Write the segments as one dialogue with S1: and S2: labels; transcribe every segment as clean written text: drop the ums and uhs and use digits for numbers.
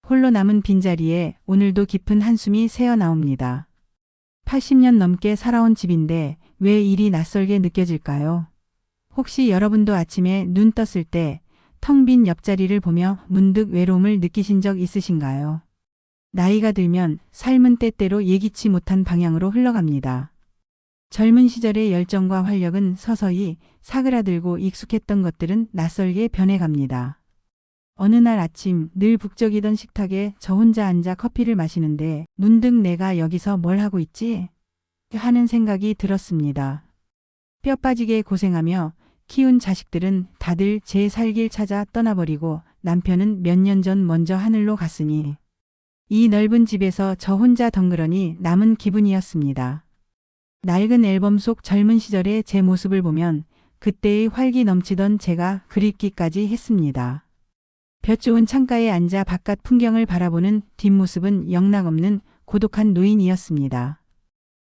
S1: 홀로 남은 빈자리에 오늘도 깊은 한숨이 새어나옵니다. 80년 넘게 살아온 집인데 왜 이리 낯설게 느껴질까요? 혹시 여러분도 아침에 눈 떴을 때 텅 빈 옆자리를 보며 문득 외로움을 느끼신 적 있으신가요? 나이가 들면 삶은 때때로 예기치 못한 방향으로 흘러갑니다. 젊은 시절의 열정과 활력은 서서히 사그라들고 익숙했던 것들은 낯설게 변해갑니다. 어느 날 아침 늘 북적이던 식탁에 저 혼자 앉아 커피를 마시는데 문득 내가 여기서 뭘 하고 있지? 하는 생각이 들었습니다. 뼈 빠지게 고생하며 키운 자식들은 다들 제 살 길 찾아 떠나버리고 남편은 몇 년 전 먼저 하늘로 갔으니 이 넓은 집에서 저 혼자 덩그러니 남은 기분이었습니다. 낡은 앨범 속 젊은 시절의 제 모습을 보면 그때의 활기 넘치던 제가 그립기까지 했습니다. 볕 좋은 창가에 앉아 바깥 풍경을 바라보는 뒷모습은 영락없는 고독한 노인이었습니다.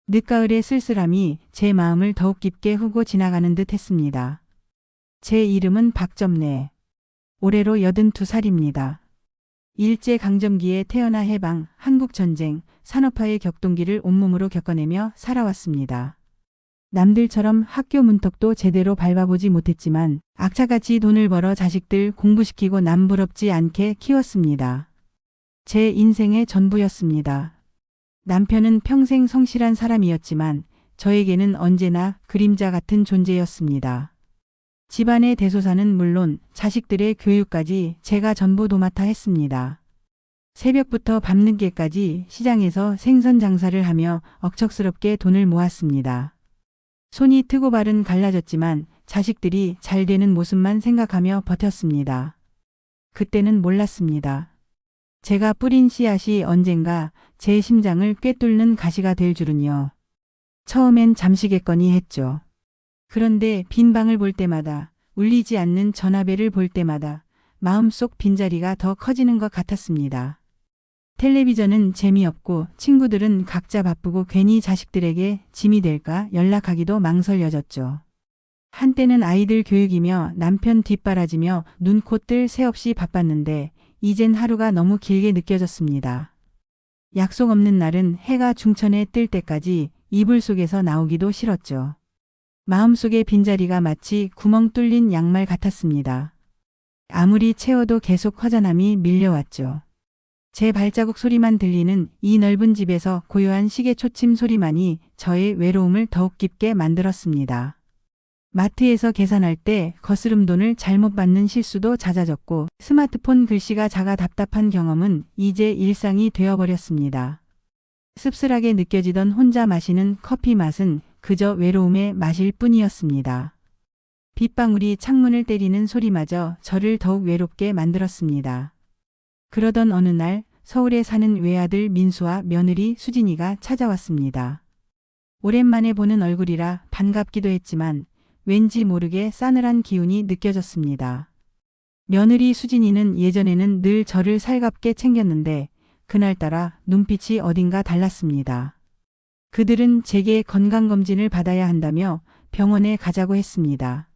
S1: 늦가을의 쓸쓸함이 제 마음을 더욱 깊게 후고 지나가는 듯 했습니다. 제 이름은 박점래. 올해로 82살입니다. 일제강점기에 태어나 해방, 한국전쟁, 산업화의 격동기를 온몸으로 겪어내며 살아왔습니다. 남들처럼 학교 문턱도 제대로 밟아보지 못했지만 악착같이 돈을 벌어 자식들 공부시키고 남 부럽지 않게 키웠습니다. 제 인생의 전부였습니다. 남편은 평생 성실한 사람이었지만 저에게는 언제나 그림자 같은 존재였습니다. 집안의 대소사는 물론 자식들의 교육까지 제가 전부 도맡아 했습니다. 새벽부터 밤늦게까지 시장에서 생선 장사를 하며 억척스럽게 돈을 모았습니다. 손이 트고 발은 갈라졌지만 자식들이 잘 되는 모습만 생각하며 버텼습니다. 그때는 몰랐습니다. 제가 뿌린 씨앗이 언젠가 제 심장을 꿰뚫는 가시가 될 줄은요. 처음엔 잠시겠거니 했죠. 그런데 빈 방을 볼 때마다, 울리지 않는 전화벨을 볼 때마다 마음속 빈자리가 더 커지는 것 같았습니다. 텔레비전은 재미없고 친구들은 각자 바쁘고 괜히 자식들에게 짐이 될까 연락하기도 망설여졌죠. 한때는 아이들 교육이며 남편 뒷바라지며 눈, 코, 뜰 새 없이 바빴는데 이젠 하루가 너무 길게 느껴졌습니다. 약속 없는 날은 해가 중천에 뜰 때까지 이불 속에서 나오기도 싫었죠. 마음속의 빈자리가 마치 구멍 뚫린 양말 같았습니다. 아무리 채워도 계속 허전함이 밀려왔죠. 제 발자국 소리만 들리는 이 넓은 집에서 고요한 시계 초침 소리만이 저의 외로움을 더욱 깊게 만들었습니다. 마트에서 계산할 때 거스름 돈을 잘못 받는 실수도 잦아졌고 스마트폰 글씨가 작아 답답한 경험은 이제 일상이 되어버렸습니다. 씁쓸하게 느껴지던 혼자 마시는 커피 맛은 그저 외로움의 맛일 뿐이었습니다. 빗방울이 창문을 때리는 소리마저 저를 더욱 외롭게 만들었습니다. 그러던 어느 날 서울에 사는 외아들 민수와 며느리 수진이가 찾아왔습니다. 오랜만에 보는 얼굴이라 반갑기도 했지만 왠지 모르게 싸늘한 기운이 느껴졌습니다. 며느리 수진이는 예전에는 늘 저를 살갑게 챙겼는데 그날따라 눈빛이 어딘가 달랐습니다. 그들은 제게 건강검진을 받아야 한다며 병원에 가자고 했습니다.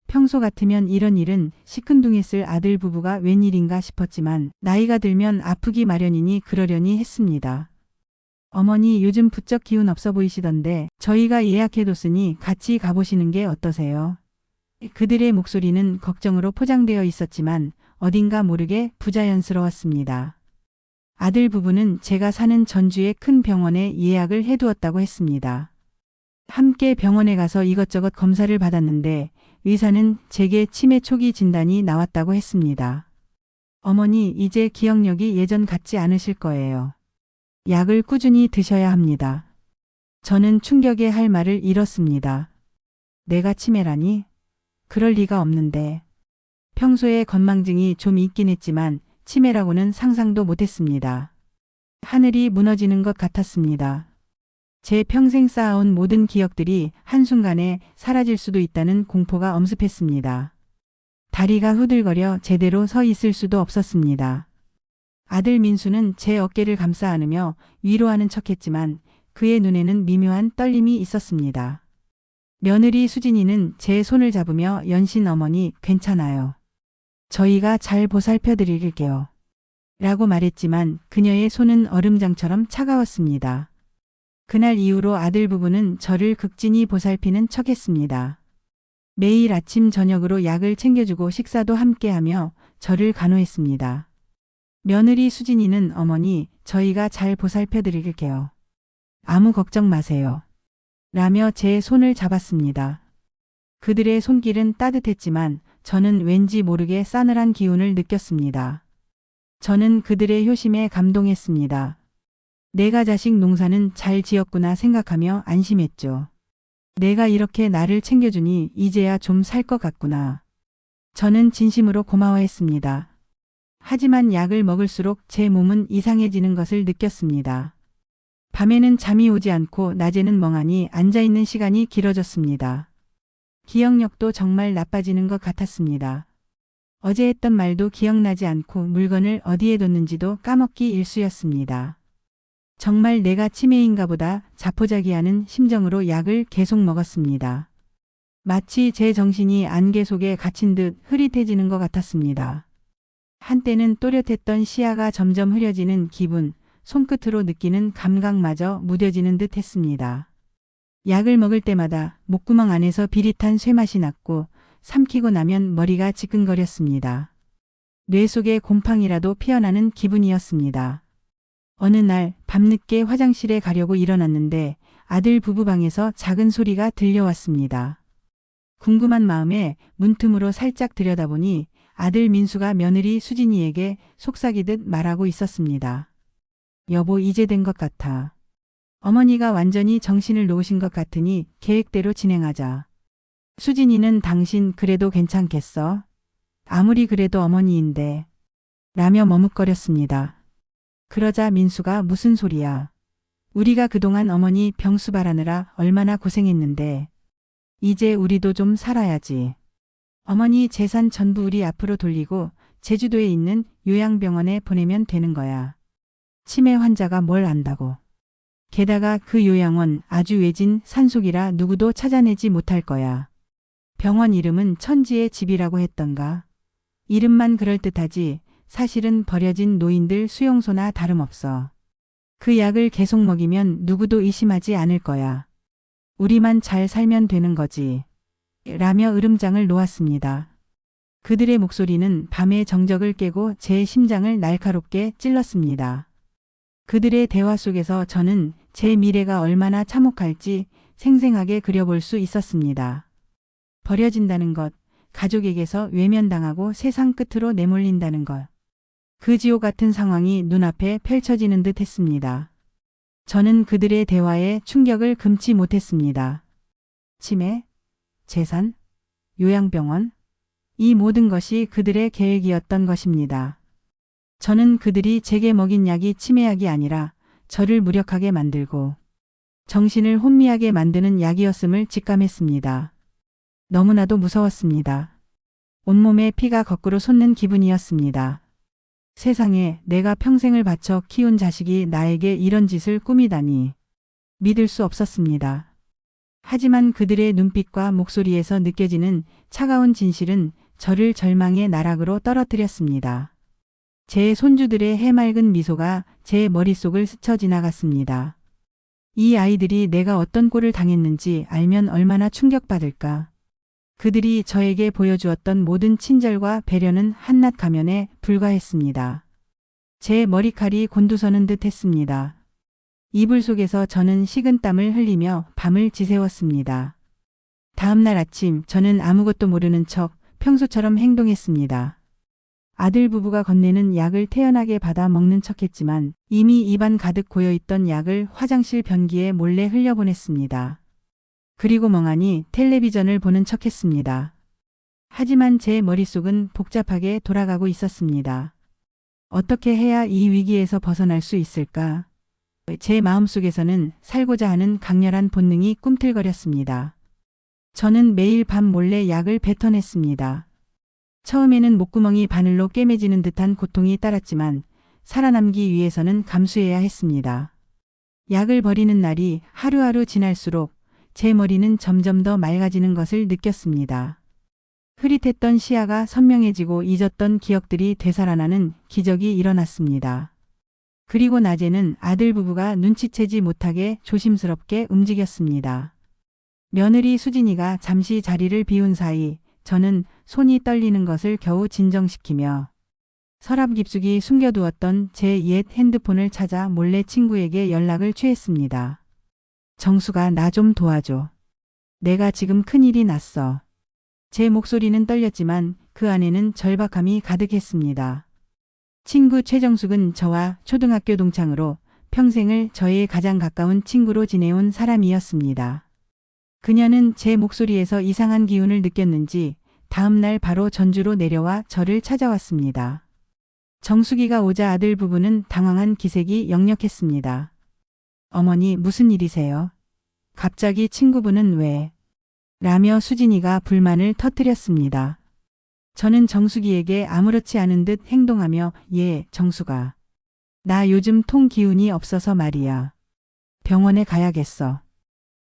S1: 평소 같으면 이런 일은 시큰둥했을 아들 부부가 웬일인가 싶었지만 나이가 들면 아프기 마련이니 그러려니 했습니다. 어머니 요즘 부쩍 기운 없어 보이시던데 저희가 예약해뒀으니 같이 가보시는 게 어떠세요? 그들의 목소리는 걱정으로 포장되어 있었지만 어딘가 모르게 부자연스러웠습니다. 아들 부부는 제가 사는 전주의 큰 병원에 예약을 해두었다고 했습니다. 함께 병원에 가서 이것저것 검사를 받았는데 의사는 제게 치매 초기 진단이 나왔다고 했습니다. 어머니 이제 기억력이 예전 같지 않으실 거예요. 약을 꾸준히 드셔야 합니다. 저는 충격에 할 말을 잃었습니다. 내가 치매라니? 그럴 리가 없는데. 평소에 건망증이 좀 있긴 했지만 치매라고는 상상도 못했습니다. 하늘이 무너지는 것 같았습니다. 제 평생 쌓아온 모든 기억들이 한순간에 사라질 수도 있다는 공포가 엄습했습니다. 다리가 후들거려 제대로 서 있을 수도 없었습니다. 아들 민수는 제 어깨를 감싸 안으며 위로하는 척했지만 그의 눈에는 미묘한 떨림이 있었습니다. 며느리 수진이는 제 손을 잡으며 연신 어머니 괜찮아요. 저희가 잘 보살펴 드릴게요. 라고 말했지만 그녀의 손은 얼음장처럼 차가웠습니다. 그날 이후로 아들 부부는 저를 극진히 보살피는 척했습니다. 매일 아침 저녁으로 약을 챙겨주고 식사도 함께하며 저를 간호했습니다. 며느리 수진이는 어머니, 저희가 잘 보살펴 드릴게요. 아무 걱정 마세요. 라며 제 손을 잡았습니다. 그들의 손길은 따뜻했지만 저는 왠지 모르게 싸늘한 기운을 느꼈습니다. 저는 그들의 효심에 감동했습니다. 내가 자식 농사는 잘 지었구나 생각하며 안심했죠. 내가 이렇게 나를 챙겨주니 이제야 좀 살 것 같구나. 저는 진심으로 고마워했습니다. 하지만 약을 먹을수록 제 몸은 이상해지는 것을 느꼈습니다. 밤에는 잠이 오지 않고 낮에는 멍하니 앉아있는 시간이 길어졌습니다. 기억력도 정말 나빠지는 것 같았습니다. 어제 했던 말도 기억나지 않고 물건을 어디에 뒀는지도 까먹기 일쑤였습니다. 정말 내가 치매인가 보다 자포자기하는 심정으로 약을 계속 먹었습니다. 마치 제 정신이 안개 속에 갇힌 듯 흐릿해지는 것 같았습니다. 한때는 또렷했던 시야가 점점 흐려지는 기분, 손끝으로 느끼는 감각마저 무뎌지는 듯 했습니다. 약을 먹을 때마다 목구멍 안에서 비릿한 쇠맛이 났고 삼키고 나면 머리가 지끈거렸습니다. 뇌 속에 곰팡이라도 피어나는 기분이었습니다. 어느 날 밤늦게 화장실에 가려고 일어났는데 아들 부부 방에서 작은 소리가 들려왔습니다. 궁금한 마음에 문틈으로 살짝 들여다보니 아들 민수가 며느리 수진이에게 속삭이듯 말하고 있었습니다. 여보, 이제 된 것 같아. 어머니가 완전히 정신을 놓으신 것 같으니 계획대로 진행하자. 수진이는 당신 그래도 괜찮겠어? 아무리 그래도 어머니인데. 라며 머뭇거렸습니다. 그러자 민수가 무슨 소리야. 우리가 그동안 어머니 병수 바라느라 얼마나 고생했는데. 이제 우리도 좀 살아야지. 어머니 재산 전부 우리 앞으로 돌리고 제주도에 있는 요양병원에 보내면 되는 거야. 치매 환자가 뭘 안다고. 게다가 그 요양원 아주 외진 산속이라 누구도 찾아내지 못할 거야. 병원 이름은 천지의 집이라고 했던가. 이름만 그럴듯하지 사실은 버려진 노인들 수용소나 다름없어. 그 약을 계속 먹이면 누구도 의심하지 않을 거야. 우리만 잘 살면 되는 거지. 라며 으름장을 놓았습니다. 그들의 목소리는 밤의 정적을 깨고 제 심장을 날카롭게 찔렀습니다. 그들의 대화 속에서 저는 제 미래가 얼마나 참혹할지 생생하게 그려볼 수 있었습니다. 버려진다는 것, 가족에게서 외면당하고 세상 끝으로 내몰린다는 것. 그 지옥 같은 상황이 눈앞에 펼쳐지는 듯 했습니다. 저는 그들의 대화에 충격을 금치 못했습니다. 치매, 재산, 요양병원, 이 모든 것이 그들의 계획이었던 것입니다. 저는 그들이 제게 먹인 약이 치매약이 아니라 저를 무력하게 만들고 정신을 혼미하게 만드는 약이었음을 직감했습니다. 너무나도 무서웠습니다. 온몸에 피가 거꾸로 솟는 기분이었습니다. 세상에 내가 평생을 바쳐 키운 자식이 나에게 이런 짓을 꾸미다니. 믿을 수 없었습니다. 하지만 그들의 눈빛과 목소리에서 느껴지는 차가운 진실은 저를 절망의 나락으로 떨어뜨렸습니다. 제 손주들의 해맑은 미소가 제 머릿속을 스쳐 지나갔습니다. 이 아이들이 내가 어떤 꼴을 당했는지 알면 얼마나 충격받을까. 그들이 저에게 보여주었던 모든 친절과 배려는 한낱 가면에 불과했습니다. 제 머리칼이 곤두서는 듯 했습니다. 이불 속에서 저는 식은땀을 흘리며 밤을 지새웠습니다. 다음 날 아침 저는 아무것도 모르는 척 평소처럼 행동했습니다. 아들 부부가 건네는 약을 태연하게 받아 먹는 척했지만 이미 입안 가득 고여있던 약을 화장실 변기에 몰래 흘려보냈습니다. 그리고 멍하니 텔레비전을 보는 척했습니다. 하지만 제 머릿속은 복잡하게 돌아가고 있었습니다. 어떻게 해야 이 위기에서 벗어날 수 있을까? 제 마음속에서는 살고자 하는 강렬한 본능이 꿈틀거렸습니다. 저는 매일 밤 몰래 약을 뱉어냈습니다. 처음에는 목구멍이 바늘로 꿰매지는 듯한 고통이 따랐지만 살아남기 위해서는 감수해야 했습니다. 약을 버리는 날이 하루하루 지날수록 제 머리는 점점 더 맑아지는 것을 느꼈습니다. 흐릿했던 시야가 선명해지고 잊었던 기억들이 되살아나는 기적이 일어났습니다. 그리고 낮에는 아들 부부가 눈치채지 못하게 조심스럽게 움직였습니다. 며느리 수진이가 잠시 자리를 비운 사이 저는 손이 떨리는 것을 겨우 진정시키며 서랍 깊숙이 숨겨두었던 제 옛 핸드폰을 찾아 몰래 친구에게 연락을 취했습니다. 정수가 나 좀 도와줘. 내가 지금 큰일이 났어. 제 목소리는 떨렸지만 그 안에는 절박함이 가득했습니다. 친구 최정숙은 저와 초등학교 동창으로 평생을 저의 가장 가까운 친구로 지내온 사람이었습니다. 그녀는 제 목소리에서 이상한 기운을 느꼈는지 다음 날 바로 전주로 내려와 저를 찾아왔습니다. 정숙이가 오자 아들 부부는 당황한 기색이 역력했습니다. 어머니 무슨 일이세요? 갑자기 친구분은 왜? 라며 수진이가 불만을 터뜨렸습니다. 저는 정숙이에게 아무렇지 않은 듯 행동하며 정숙아. 나 요즘 통 기운이 없어서 말이야. 병원에 가야겠어.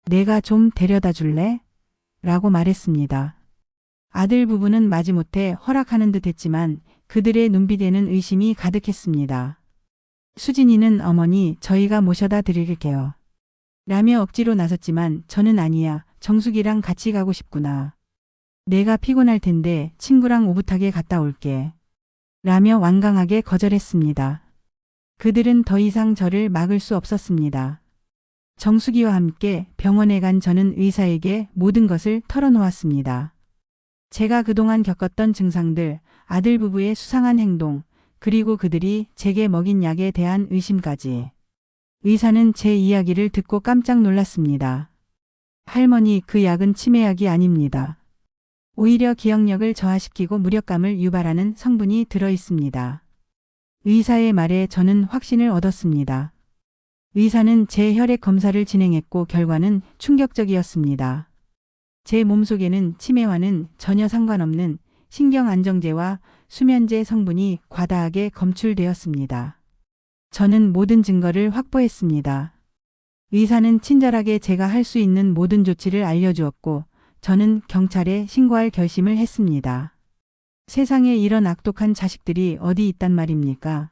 S1: 내가 좀 데려다 줄래? 라고 말했습니다. 아들 부부는 마지못해 허락하는 듯 했지만 그들의 눈빛에는 의심이 가득했습니다. 수진이는 어머니 저희가 모셔다 드릴게요. 라며 억지로 나섰지만 저는 아니야. 정숙이랑 같이 가고 싶구나. 내가 피곤할 텐데 친구랑 오붓하게 갔다 올게. 라며 완강하게 거절했습니다. 그들은 더 이상 저를 막을 수 없었습니다. 정숙이와 함께 병원에 간 저는 의사에게 모든 것을 털어놓았습니다. 제가 그동안 겪었던 증상들, 아들 부부의 수상한 행동, 그리고 그들이 제게 먹인 약에 대한 의심까지. 의사는 제 이야기를 듣고 깜짝 놀랐습니다. 할머니, 그 약은 치매약이 아닙니다. 오히려 기억력을 저하시키고 무력감을 유발하는 성분이 들어 있습니다. 의사의 말에 저는 확신을 얻었습니다. 의사는 제 혈액 검사를 진행했고 결과는 충격적이었습니다. 제 몸속에는 치매와는 전혀 상관없는 신경안정제와 수면제 성분이 과다하게 검출되었습니다. 저는 모든 증거를 확보했습니다. 의사는 친절하게 제가 할 수 있는 모든 조치를 알려주었고 저는 경찰에 신고할 결심을 했습니다. 세상에 이런 악독한 자식들이 어디 있단 말입니까?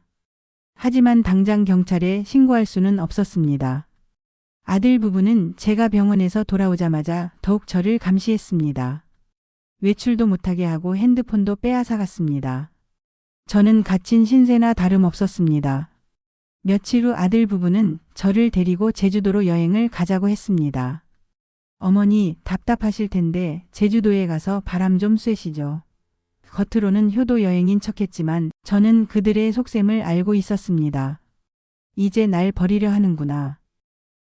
S1: 하지만 당장 경찰에 신고할 수는 없었습니다. 아들 부부는 제가 병원에서 돌아오자마자 더욱 저를 감시했습니다. 외출도 못하게 하고 핸드폰도 빼앗아갔습니다. 저는 갇힌 신세나 다름없었습니다. 며칠 후 아들 부부는 저를 데리고 제주도로 여행을 가자고 했습니다. 어머니, 답답하실 텐데 제주도에 가서 바람 좀 쐬시죠. 겉으로는 효도 여행인 척했지만 저는 그들의 속셈을 알고 있었습니다. 이제 날 버리려 하는구나.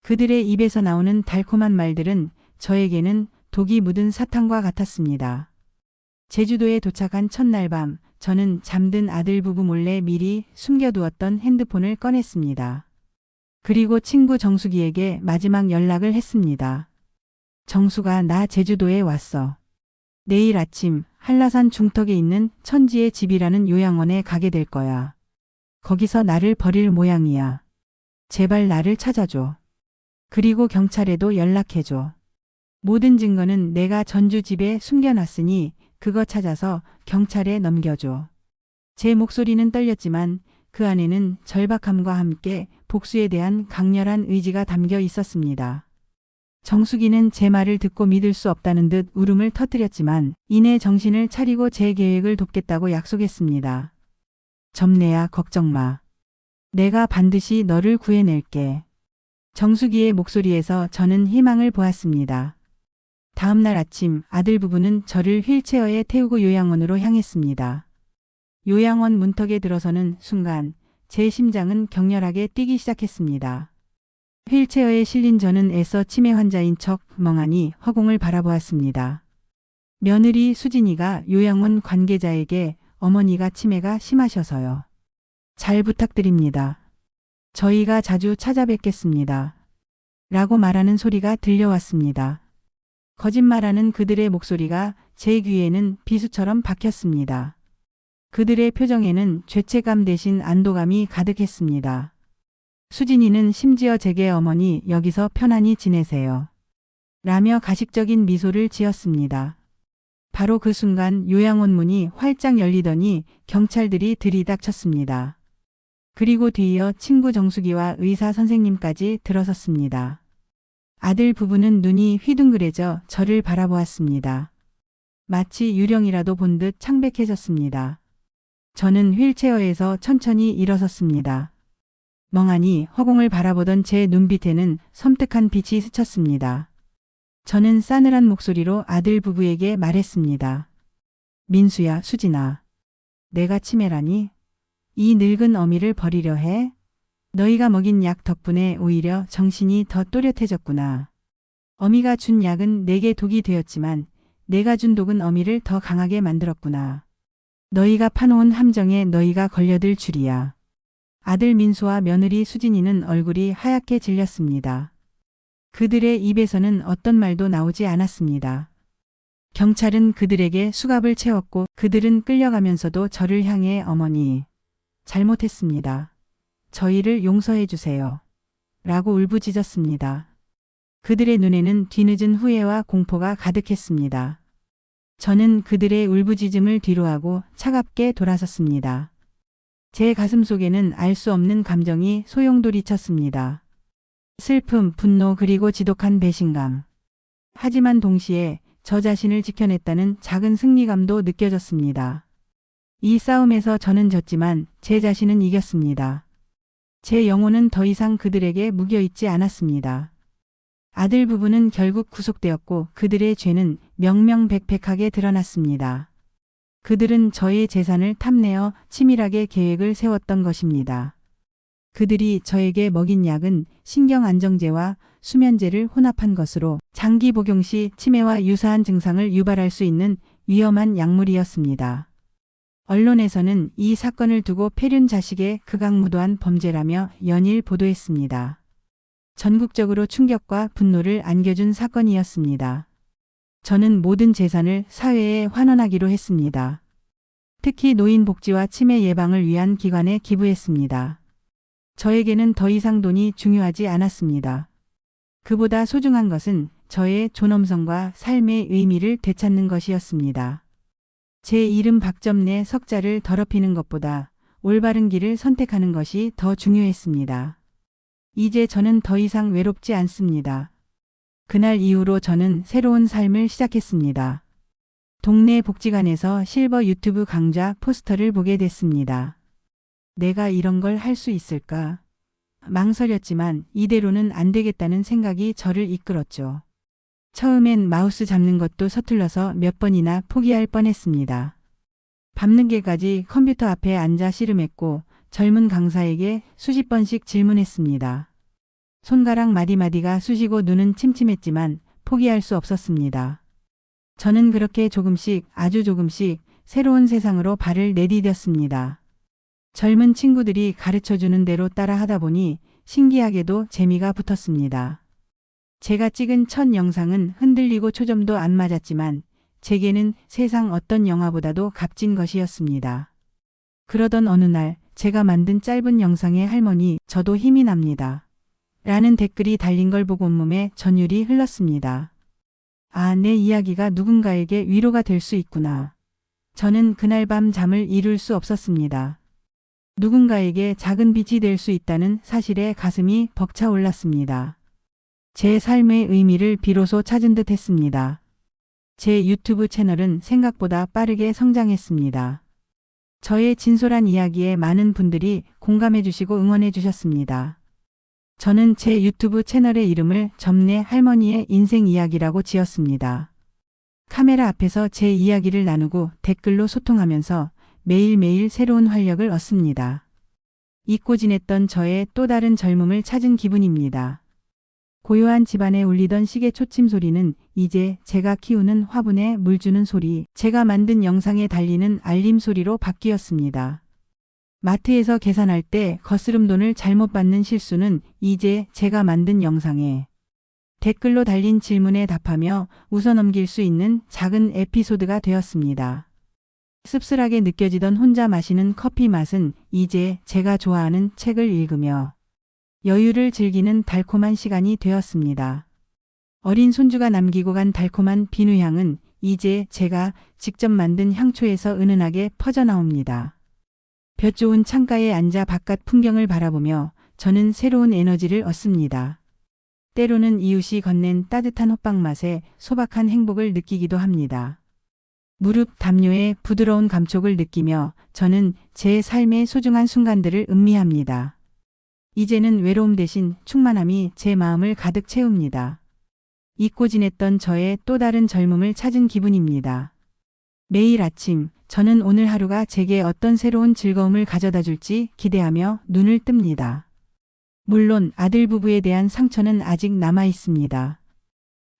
S1: 그들의 입에서 나오는 달콤한 말들은 저에게는 독이 묻은 사탕과 같았습니다. 제주도에 도착한 첫날 밤, 저는 잠든 아들 부부 몰래 미리 숨겨두었던 핸드폰을 꺼냈습니다. 그리고 친구 정숙이에게 마지막 연락을 했습니다. 정숙아, 나 제주도에 왔어. 내일 아침 한라산 중턱에 있는 천지의 집이라는 요양원에 가게 될 거야. 거기서 나를 버릴 모양이야. 제발 나를 찾아줘. 그리고 경찰에도 연락해줘. 모든 증거는 내가 전주 집에 숨겨놨으니 그거 찾아서 경찰에 넘겨줘. 제 목소리는 떨렸지만 그 안에는 절박함과 함께 복수에 대한 강렬한 의지가 담겨 있었습니다. 정숙이는 제 말을 듣고 믿을 수 없다는 듯 울음을 터뜨렸지만 이내 정신을 차리고 제 계획을 돕겠다고 약속했습니다. 점내야, 걱정 마. 내가 반드시 너를 구해낼게. 정숙이의 목소리에서 저는 희망을 보았습니다. 다음 날 아침 아들 부부는 저를 휠체어에 태우고 요양원으로 향했습니다. 요양원 문턱에 들어서는 순간 제 심장은 격렬하게 뛰기 시작했습니다. 휠체어에 실린 저는 애써 치매 환자인 척 멍하니 허공을 바라보았습니다. 며느리 수진이가 요양원 관계자에게 어머니가 치매가 심하셔서요. 잘 부탁드립니다. 저희가 자주 찾아뵙겠습니다. 라고 말하는 소리가 들려왔습니다. 거짓말하는 그들의 목소리가 제 귀에는 비수처럼 박혔습니다. 그들의 표정에는 죄책감 대신 안도감이 가득했습니다. 수진이는 심지어 제게 어머니 여기서 편안히 지내세요. 라며 가식적인 미소를 지었습니다. 바로 그 순간 요양원 문이 활짝 열리더니 경찰들이 들이닥쳤습니다. 그리고 뒤이어 친구 정수기와 의사 선생님까지 들어섰습니다. 아들 부부는 눈이 휘둥그레져 저를 바라보았습니다. 마치 유령이라도 본 듯 창백해졌습니다. 저는 휠체어에서 천천히 일어섰습니다. 멍하니 허공을 바라보던 제 눈빛에는 섬뜩한 빛이 스쳤습니다. 저는 싸늘한 목소리로 아들 부부에게 말했습니다. 민수야, 수진아. 내가 치매라니? 이 늙은 어미를 버리려 해? 너희가 먹인 약 덕분에 오히려 정신이 더 또렷해졌구나. 어미가 준 약은 내게 독이 되었지만 내가 준 독은 어미를 더 강하게 만들었구나. 너희가 파놓은 함정에 너희가 걸려들 줄이야. 아들 민수와 며느리 수진이는 얼굴이 하얗게 질렸습니다. 그들의 입에서는 어떤 말도 나오지 않았습니다. 경찰은 그들에게 수갑을 채웠고 그들은 끌려가면서도 저를 향해 어머니, 잘못했습니다. 저희를 용서해 주세요. 라고 울부짖었습니다. 그들의 눈에는 뒤늦은 후회와 공포가 가득했습니다. 저는 그들의 울부짖음을 뒤로하고 차갑게 돌아섰습니다. 제 가슴 속에는 알 수 없는 감정이 소용돌이쳤습니다. 슬픔, 분노 그리고 지독한 배신감. 하지만 동시에 저 자신을 지켜냈다는 작은 승리감도 느껴졌습니다. 이 싸움에서 저는 졌지만 제 자신은 이겼습니다. 제 영혼은 더 이상 그들에게 묶여있지 않았습니다. 아들 부부는 결국 구속되었고 그들의 죄는 명명백백하게 드러났습니다. 그들은 저의 재산을 탐내어 치밀하게 계획을 세웠던 것입니다. 그들이 저에게 먹인 약은 신경안정제와 수면제를 혼합한 것으로 장기 복용 시 치매와 유사한 증상을 유발할 수 있는 위험한 약물이었습니다. 언론에서는 이 사건을 두고 폐륜자식의 극악무도한 범죄라며 연일 보도했습니다. 전국적으로 충격과 분노를 안겨준 사건이었습니다. 저는 모든 재산을 사회에 환원하기로 했습니다. 특히 노인 복지와 치매 예방을 위한 기관에 기부했습니다. 저에게는 더 이상 돈이 중요하지 않았습니다. 그보다 소중한 것은 저의 존엄성과 삶의 의미를 되찾는 것이었습니다. 제 이름 박점내 석자를 더럽히는 것보다 올바른 길을 선택하는 것이 더 중요했습니다. 이제 저는 더 이상 외롭지 않습니다. 그날 이후로 저는 새로운 삶을 시작했습니다. 동네 복지관에서 실버 유튜브 강좌 포스터를 보게 됐습니다. 내가 이런 걸 할 수 있을까? 망설였지만 이대로는 안 되겠다는 생각이 저를 이끌었죠. 처음엔 마우스 잡는 것도 서툴러서 몇 번이나 포기할 뻔했습니다. 밤늦게까지 컴퓨터 앞에 앉아 씨름했고 젊은 강사에게 수십 번씩 질문했습니다. 손가락 마디마디가 쑤시고 눈은 침침했지만 포기할 수 없었습니다. 저는 그렇게 조금씩 아주 조금씩 새로운 세상으로 발을 내디뎠습니다. 젊은 친구들이 가르쳐주는 대로 따라 하다 보니 신기하게도 재미가 붙었습니다. 제가 찍은 첫 영상은 흔들리고 초점도 안 맞았지만 제게는 세상 어떤 영화보다도 값진 것이었습니다. 그러던 어느 날 제가 만든 짧은 영상에 할머니, 저도 힘이 납니다. 라는 댓글이 달린 걸 보고 온몸에 전율이 흘렀습니다. 아, 내 이야기가 누군가에게 위로가 될 수 있구나. 저는 그날 밤 잠을 이룰 수 없었습니다. 누군가에게 작은 빛이 될 수 있다는 사실에 가슴이 벅차올랐습니다. 제 삶의 의미를 비로소 찾은 듯 했습니다. 제 유튜브 채널은 생각보다 빠르게 성장했습니다. 저의 진솔한 이야기에 많은 분들이 공감해 주시고 응원해 주셨습니다. 저는 제 유튜브 채널의 이름을 점내 할머니의 인생 이야기라고 지었습니다. 카메라 앞에서 제 이야기를 나누고 댓글로 소통하면서 매일매일 새로운 활력을 얻습니다. 잊고 지냈던 저의 또 다른 젊음을 찾은 기분입니다. 고요한 집안에 울리던 시계 초침 소리는 이제 제가 키우는 화분에 물 주는 소리, 제가 만든 영상에 달리는 알림 소리로 바뀌었습니다. 마트에서 계산할 때 거스름돈을 잘못 받는 실수는 이제 제가 만든 영상에 댓글로 달린 질문에 답하며 웃어넘길 수 있는 작은 에피소드가 되었습니다. 씁쓸하게 느껴지던 혼자 마시는 커피 맛은 이제 제가 좋아하는 책을 읽으며 여유를 즐기는 달콤한 시간이 되었습니다. 어린 손주가 남기고 간 달콤한 비누향은 이제 제가 직접 만든 향초에서 은은하게 퍼져나옵니다. 볕 좋은 창가에 앉아 바깥 풍경을 바라보며 저는 새로운 에너지를 얻습니다. 때로는 이웃이 건넨 따뜻한 호빵 맛에 소박한 행복을 느끼기도 합니다. 무릎 담요의 부드러운 감촉을 느끼며 저는 제 삶의 소중한 순간들을 음미합니다. 이제는 외로움 대신 충만함이 제 마음을 가득 채웁니다. 잊고 지냈던 저의 또 다른 젊음을 찾은 기분입니다. 매일 아침 저는 오늘 하루가 제게 어떤 새로운 즐거움을 가져다 줄지 기대하며 눈을 뜹니다. 물론 아들 부부에 대한 상처는 아직 남아 있습니다.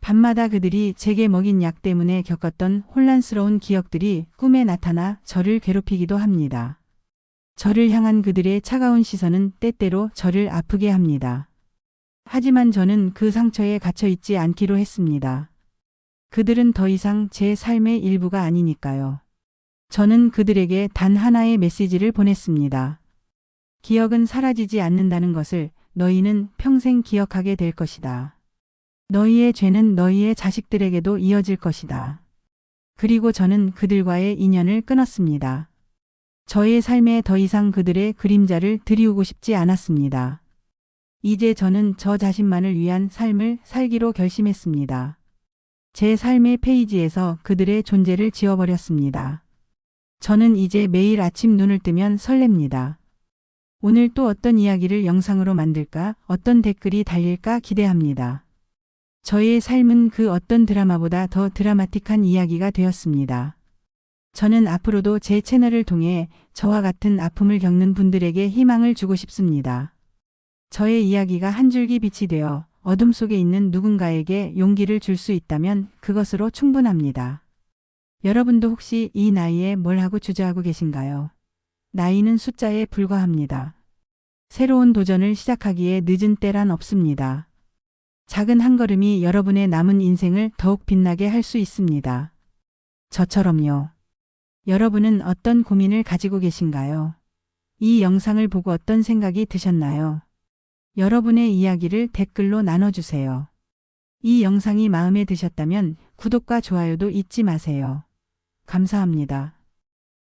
S1: 밤마다 그들이 제게 먹인 약 때문에 겪었던 혼란스러운 기억들이 꿈에 나타나 저를 괴롭히기도 합니다. 저를 향한 그들의 차가운 시선은 때때로 저를 아프게 합니다. 하지만 저는 그 상처에 갇혀 있지 않기로 했습니다. 그들은 더 이상 제 삶의 일부가 아니니까요. 저는 그들에게 단 하나의 메시지를 보냈습니다. 기억은 사라지지 않는다는 것을 너희는 평생 기억하게 될 것이다. 너희의 죄는 너희의 자식들에게도 이어질 것이다. 그리고 저는 그들과의 인연을 끊었습니다. 저의 삶에 더 이상 그들의 그림자를 드리우고 싶지 않았습니다. 이제 저는 저 자신만을 위한 삶을 살기로 결심했습니다. 제 삶의 페이지에서 그들의 존재를 지워버렸습니다. 저는 이제 매일 아침 눈을 뜨면 설렙니다. 오늘 또 어떤 이야기를 영상으로 만들까, 어떤 댓글이 달릴까 기대합니다. 저의 삶은 그 어떤 드라마보다 더 드라마틱한 이야기가 되었습니다. 저는 앞으로도 제 채널을 통해 저와 같은 아픔을 겪는 분들에게 희망을 주고 싶습니다. 저의 이야기가 한 줄기 빛이 되어 어둠 속에 있는 누군가에게 용기를 줄 수 있다면 그것으로 충분합니다. 여러분도 혹시 이 나이에 뭘 하고 주저하고 계신가요? 나이는 숫자에 불과합니다. 새로운 도전을 시작하기에 늦은 때란 없습니다. 작은 한 걸음이 여러분의 남은 인생을 더욱 빛나게 할 수 있습니다. 저처럼요. 여러분은 어떤 고민을 가지고 계신가요? 이 영상을 보고 어떤 생각이 드셨나요? 여러분의 이야기를 댓글로 나눠주세요. 이 영상이 마음에 드셨다면 구독과 좋아요도 잊지 마세요. 감사합니다.